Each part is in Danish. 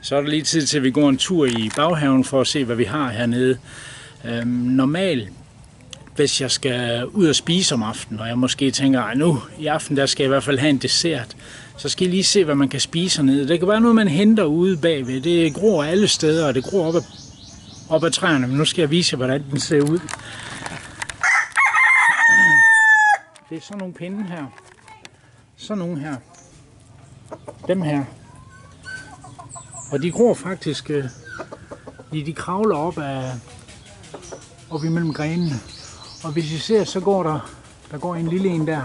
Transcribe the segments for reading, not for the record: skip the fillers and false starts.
Så er der lige tid til, at vi går en tur i baghaven for at se, hvad vi har hernede. Normalt, hvis jeg skal ud og spise om aftenen, og jeg måske tænker, at nu i aften der skal jeg i hvert fald have en dessert, så skal jeg lige se, hvad man kan spise hernede. Det kan være noget, man henter ude bagved. Det gror alle steder, og det gror op ad træerne. Men nu skal jeg vise jer, hvordan den ser ud. Det er sådan nogle pinde her. Sådan nogle her. Dem her. Og de gror faktisk, de kravler op imellem grenene. Og hvis I ser, så går der går en lille en der,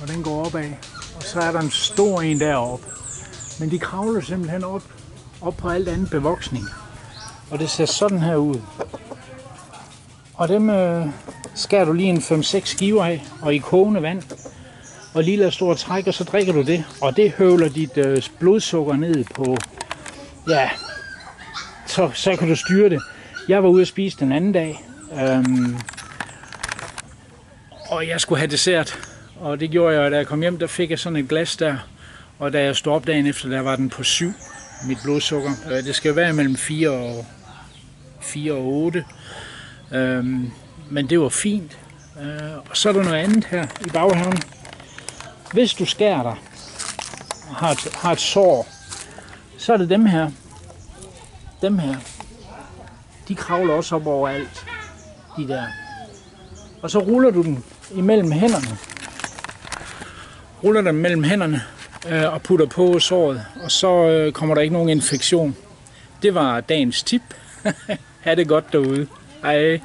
og den går opad. Og så er der en stor en deroppe. Men de kravler simpelthen op på alt andet bevoksning. Og det ser sådan her ud. Og dem skærer du lige en 5-6 skiver af, og i kogende vand. Og lige lader stå træk, og så drikker du det. Og det høvler dit blodsukker ned på, ja, så kan du styre det. Jeg var ude at spise den anden dag. Og jeg skulle have dessert. Og det gjorde jeg, og da jeg kom hjem, der fik jeg sådan et glas der. Og da jeg stod op dagen efter, der var den på 7, mit blodsukker. Det skal være mellem 4 og 8. Men det var fint. Og så er der noget andet her i baghaven. Hvis du skærer dig og har et sår, så er det dem her. Dem her. De kravler også op overalt. De der. Og så ruller du dem imellem hænderne. Ruller dem mellem hænderne og putter på såret. Og så kommer der ikke nogen infektion. Det var dagens tip. Ha' det godt derude. Hej.